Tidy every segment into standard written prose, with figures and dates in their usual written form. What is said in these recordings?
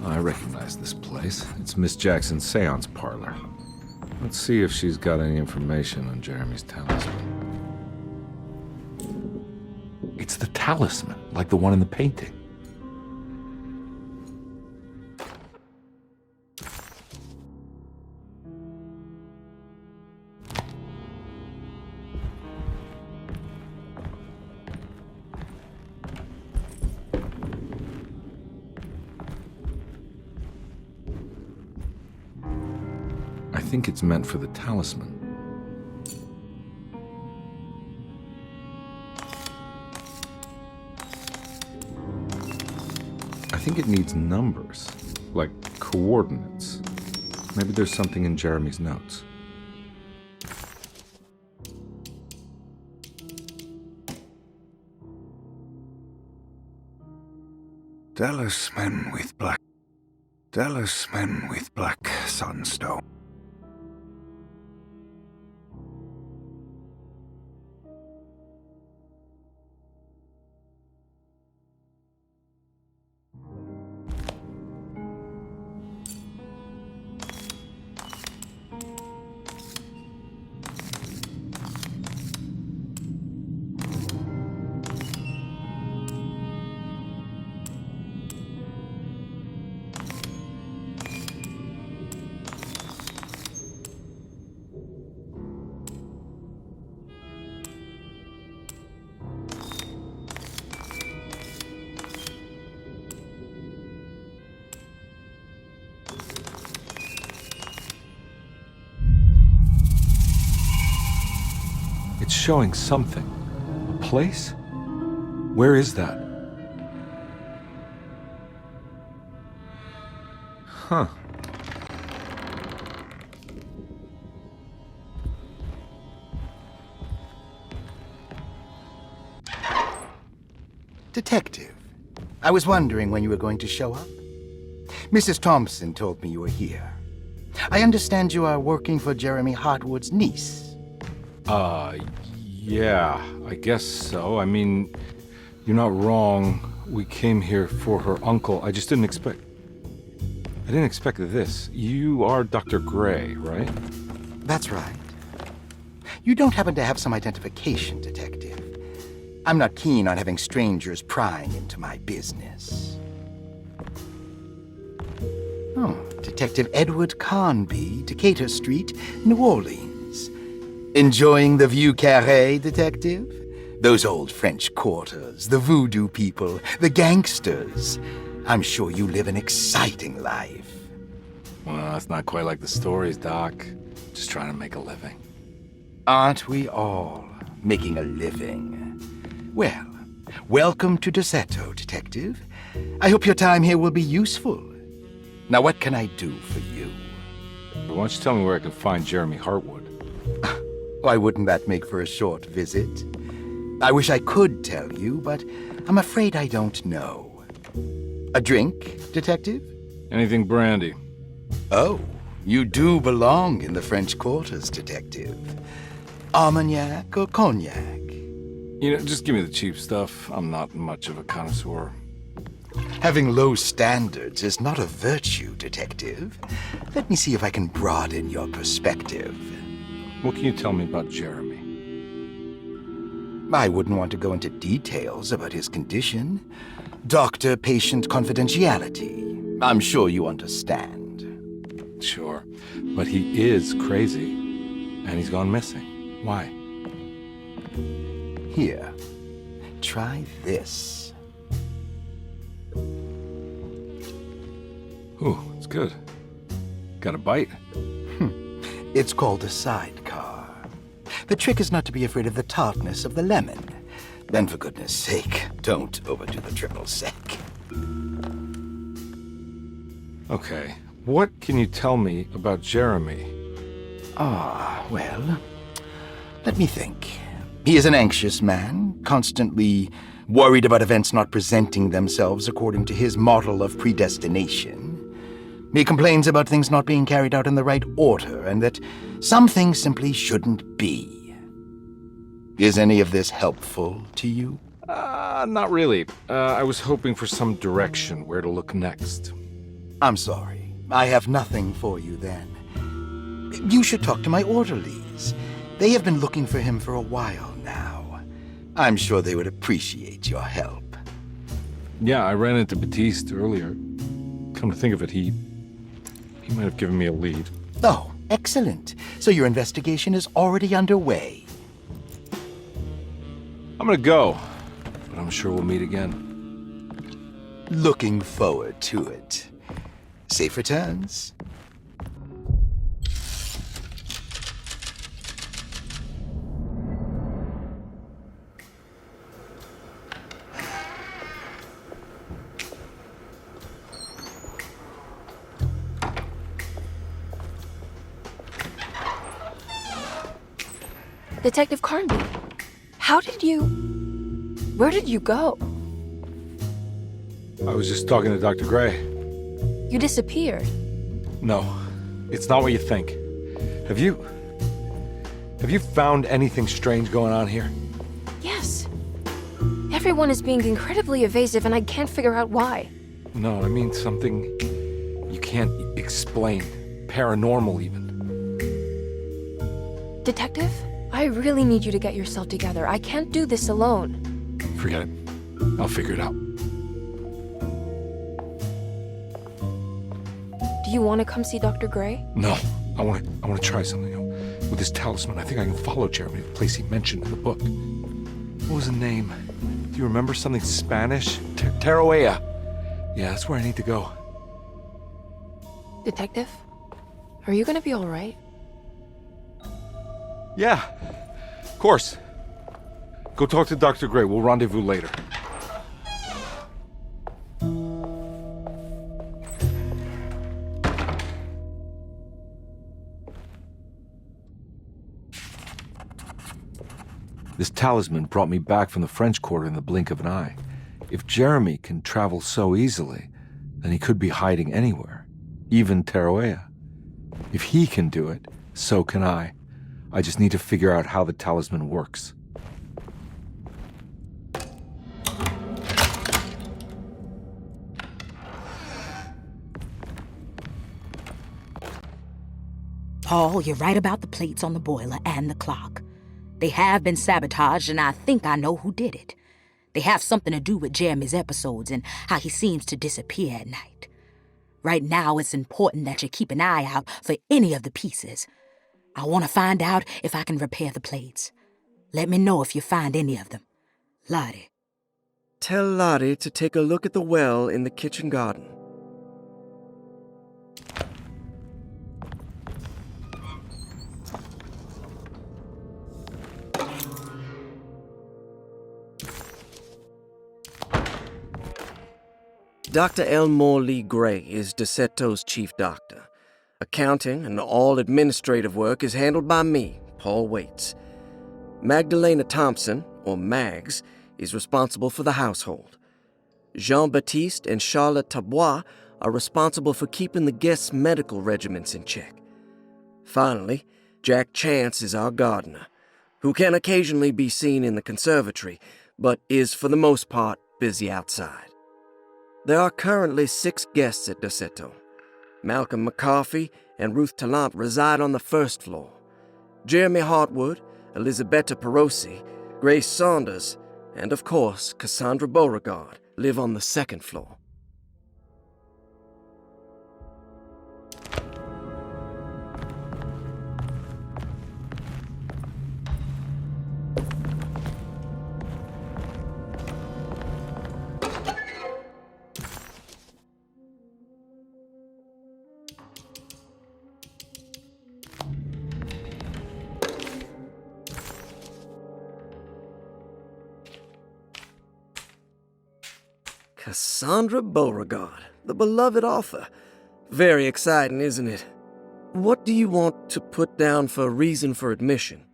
I recognize this place. It's Miss Jackson's seance parlor. Let's see if she's got any information on Jeremy's talisman. It's the talisman, like the one in the painting. I think it's meant for the talisman. I think it needs numbers, like coordinates. Maybe there's something in Jeremy's notes. Talisman with black sunstone. It's showing something. A place? Where is that? Huh. Detective, I was wondering when you were going to show up. Mrs. Thompson told me you were here. I understand you are working for Jeremy Hartwood's niece. Yeah, I guess so. I mean, you're not wrong. We came here for her uncle. I didn't expect this. You are Dr. Gray, right? That's right. You don't happen to have some identification, Detective. I'm not keen on having strangers prying into my business. Oh, Detective Edward Carnby, Decatur Street, New Orleans. Enjoying the Vieux Carré, Detective? Those old French quarters, the voodoo people, the gangsters. I'm sure you live an exciting life. Well, that's not quite like the stories, Doc. Just trying to make a living. Aren't we all making a living? Well, welcome to Derceto, Detective. I hope your time here will be useful. Now, what can I do for you? Why don't you tell me where I can find Jeremy Hartwood? Why wouldn't that make for a short visit? I wish I could tell you, but I'm afraid I don't know. A drink, Detective? Anything brandy. Oh, you do belong in the French quarters, Detective. Armagnac or cognac? Just give me the cheap stuff. I'm not much of a connoisseur. Having low standards is not a virtue, Detective. Let me see if I can broaden your perspective. What can you tell me about Jeremy? I wouldn't want to go into details about his condition. Doctor-patient confidentiality. I'm sure you understand. Sure, but he is crazy, and he's gone missing. Why? Here, try this. Ooh, it's good. Got a bite? It's called a sidecar. The trick is not to be afraid of the tartness of the lemon. Then, for goodness sake, don't overdo the triple sec. Okay, what can you tell me about Jeremy? Well, let me think. He is an anxious man, constantly worried about events not presenting themselves according to his model of predestination. He complains about things not being carried out in the right order, and that some things simply shouldn't be. Is any of this helpful to you? Not really. I was hoping for some direction where to look next. I'm sorry. I have nothing for you then. You should talk to my orderlies. They have been looking for him for a while now. I'm sure they would appreciate your help. Yeah, I ran into Batiste earlier. Come to think of it, he might have given me a lead. Oh, excellent. So your investigation is already underway. I'm gonna go, but I'm sure we'll meet again. Looking forward to it. Safe returns. Detective Carnby, where did you go? I was just talking to Dr. Gray. You disappeared. No, it's not what you think. Have you found anything strange going on here? Yes. Everyone is being incredibly evasive and I can't figure out why. No, I mean something you can't explain. Paranormal, even. Detective, I really need you to get yourself together. I can't do this alone. Forget it. I'll figure it out. Do you want to come see Dr. Gray? No, I want to try something. With this talisman, I think I can follow Jeremy to the place he mentioned in the book. What was the name? Do you remember something Spanish? Tarawea. Yeah, that's where I need to go. Detective, are you gonna be all right? Yeah, of course. Go talk to Dr. Gray. We'll rendezvous later. This talisman brought me back from the French Quarter in the blink of an eye. If Jeremy can travel so easily, then he could be hiding anywhere, even Tarawea. If he can do it, so can I. I just need to figure out how the talisman works. Paul, you're right about the plates on the boiler and the clock. They have been sabotaged, and I think I know who did it. They have something to do with Jeremy's episodes and how he seems to disappear at night. Right now, it's important that you keep an eye out for any of the pieces. I want to find out if I can repair the plates. Let me know if you find any of them. Lottie. Tell Lottie to take a look at the well in the kitchen garden. Dr. Elmore Lee Gray is Derceto's chief doctor. Accounting and all administrative work is handled by me, Paul Waits. Magdalena Thompson, or Mags, is responsible for the household. Jean-Baptiste and Charlotte Tabois are responsible for keeping the guests' medical regimens in check. Finally, Jack Chance is our gardener, who can occasionally be seen in the conservatory, but is for the most part busy outside. There are currently 6 guests at Derceto. Malcolm McCarthy and Ruth Tallant reside on the first floor. Jeremy Hartwood, Elisabetta Perosi, Grace Saunders, and of course Cassandra Beauregard live on the second floor. Cassandra Beauregard, the beloved author. Very exciting, isn't it? What do you want to put down for reason for admission?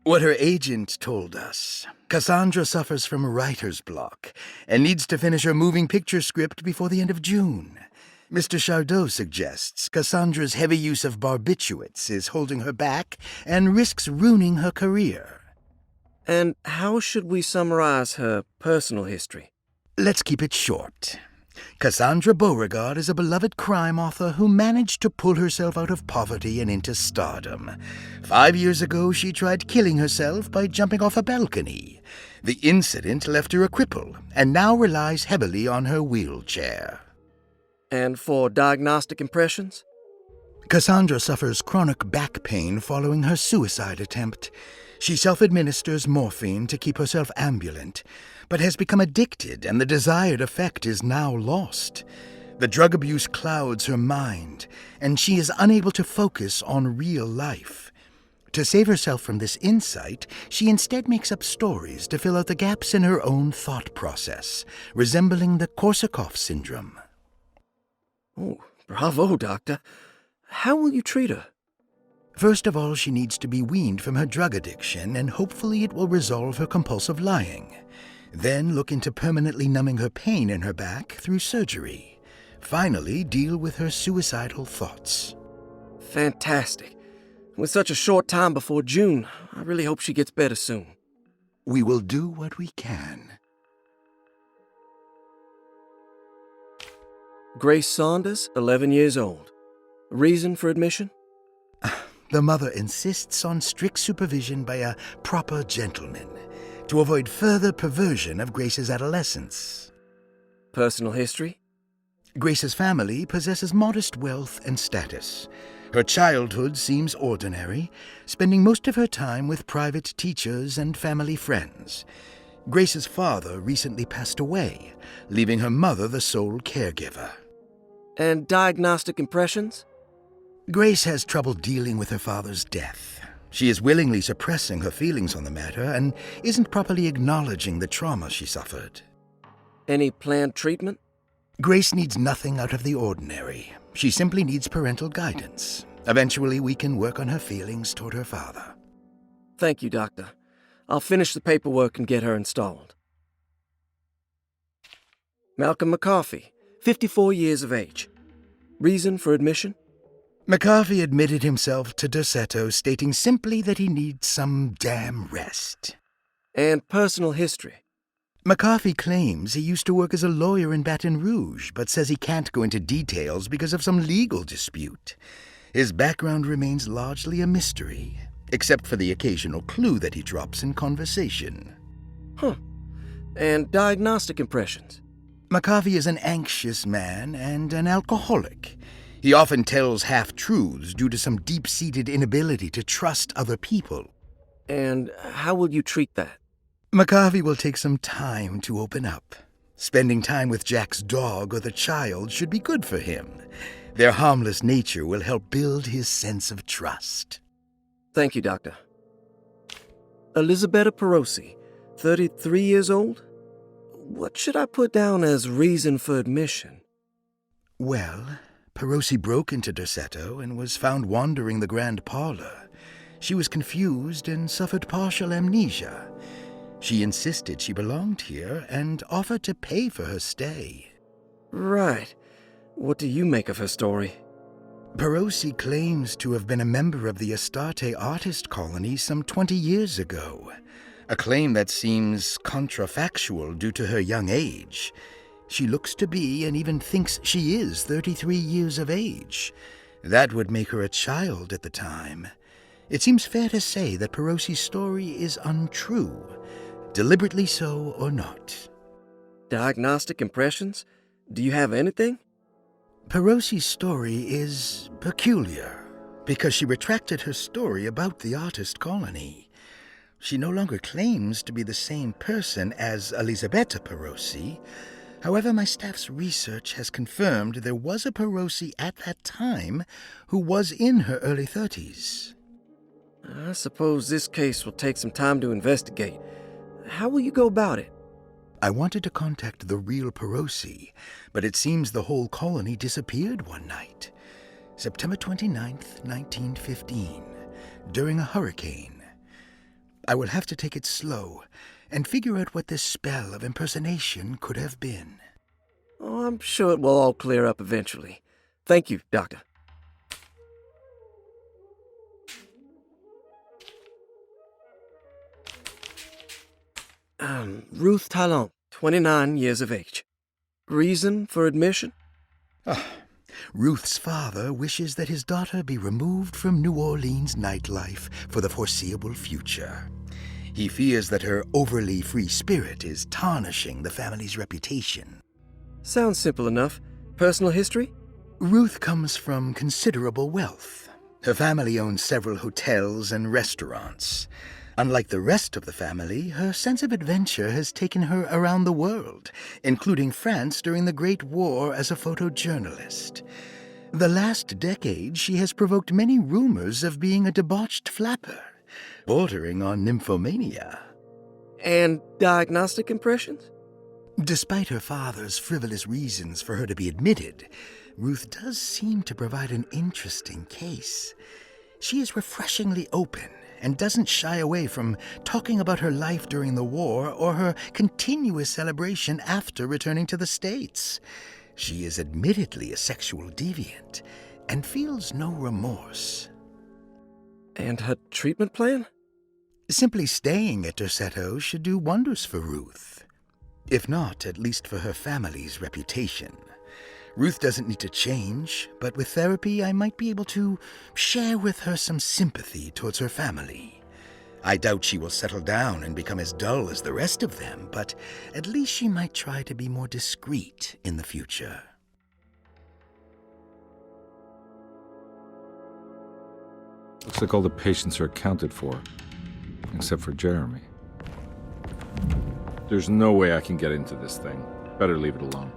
What her agent told us. Cassandra suffers from writer's block and needs to finish her moving picture script before the end of June. Mr. Chardot suggests Cassandra's heavy use of barbiturates is holding her back and risks ruining her career. And how should we summarize her personal history? Let's keep it short. Cassandra Beauregard is a beloved crime author who managed to pull herself out of poverty and into stardom. 5 years ago, she tried killing herself by jumping off a balcony. The incident left her a cripple, and now relies heavily on her wheelchair. And for diagnostic impressions? Cassandra suffers chronic back pain following her suicide attempt. She self-administers morphine to keep herself ambulant, but has become addicted, and the desired effect is now lost. The drug abuse clouds her mind, and she is unable to focus on real life. To save herself from this insight, she instead makes up stories to fill out the gaps in her own thought process, resembling the Korsakoff syndrome. Oh, bravo, Doctor. How will you treat her? First of all, she needs to be weaned from her drug addiction, and hopefully it will resolve her compulsive lying. Then look into permanently numbing her pain in her back through surgery. Finally, deal with her suicidal thoughts. Fantastic. With such a short time before June, I really hope she gets better soon. We will do what we can. Grace Saunders, 11 years old. Reason for admission? The mother insists on strict supervision by a proper gentleman to avoid further perversion of Grace's adolescence. Personal history? Grace's family possesses modest wealth and status. Her childhood seems ordinary, spending most of her time with private teachers and family friends. Grace's father recently passed away, leaving her mother the sole caregiver. And diagnostic impressions? Grace has trouble dealing with her father's death. She is willingly suppressing her feelings on the matter and isn't properly acknowledging the trauma she suffered. Any planned treatment? Grace needs nothing out of the ordinary. She simply needs parental guidance. Eventually, we can work on her feelings toward her father. Thank you, Doctor. I'll finish the paperwork and get her installed. Malcolm McCarthy, 54 years of age. Reason for admission? McCarthy admitted himself to Derceto, stating simply that he needs some damn rest. And personal history? McCarthy claims he used to work as a lawyer in Baton Rouge, but says he can't go into details because of some legal dispute. His background remains largely a mystery, except for the occasional clue that he drops in conversation. Huh. And diagnostic impressions? McCarthy is an anxious man and an alcoholic. He often tells half-truths due to some deep-seated inability to trust other people. And how will you treat that? McCarthy will take some time to open up. Spending time with Jack's dog or the child should be good for him. Their harmless nature will help build his sense of trust. Thank you, Doctor. Elisabetta Perosi, 33 years old? What should I put down as reason for admission? Well, Perosi broke into Derceto and was found wandering the grand parlor. She was confused and suffered partial amnesia. She insisted she belonged here and offered to pay for her stay. Right. What do you make of her story? Perosi claims to have been a member of the Astarte artist colony some 20 years ago, a claim that seems contrafactual due to her young age. She looks to be and even thinks she is 33 years of age. That would make her a child at the time. It seems fair to say that Perosi's story is untrue, deliberately so or not. Diagnostic impressions? Do you have anything? Perosi's story is peculiar because she retracted her story about the artist colony. She no longer claims to be the same person as Elisabetta Perosi. However, my staff's research has confirmed there was a Perosi at that time who was in her early 30s. I suppose this case will take some time to investigate. How will you go about it? I wanted to contact the real Perosi, but it seems the whole colony disappeared one night. September 29th, 1915, during a hurricane. I will have to take it slow and figure out what this spell of impersonation could have been. Oh, I'm sure it will all clear up eventually. Thank you, Doctor. Ruth Talon, 29 years of age. Reason for admission? Ruth's father wishes that his daughter be removed from New Orleans nightlife for the foreseeable future. He fears that her overly free spirit is tarnishing the family's reputation. Sounds simple enough. Personal history? Ruth comes from considerable wealth. Her family owns several hotels and restaurants. Unlike the rest of the family, her sense of adventure has taken her around the world, including France during the Great War as a photojournalist. The last decade, she has provoked many rumors of being a debauched flapper, bordering on nymphomania. And diagnostic impressions? Despite her father's frivolous reasons for her to be admitted, Ruth does seem to provide an interesting case. She is refreshingly open and doesn't shy away from talking about her life during the war or her continuous celebration after returning to the States. She is admittedly a sexual deviant and feels no remorse. And her treatment plan? Simply staying at Derceto should do wonders for Ruth. If not, at least for her family's reputation. Ruth doesn't need to change, but with therapy I might be able to share with her some sympathy towards her family. I doubt she will settle down and become as dull as the rest of them, but at least she might try to be more discreet in the future. Looks like all the patients are accounted for, except for Jeremy. There's no way I can get into this thing. Better leave it alone.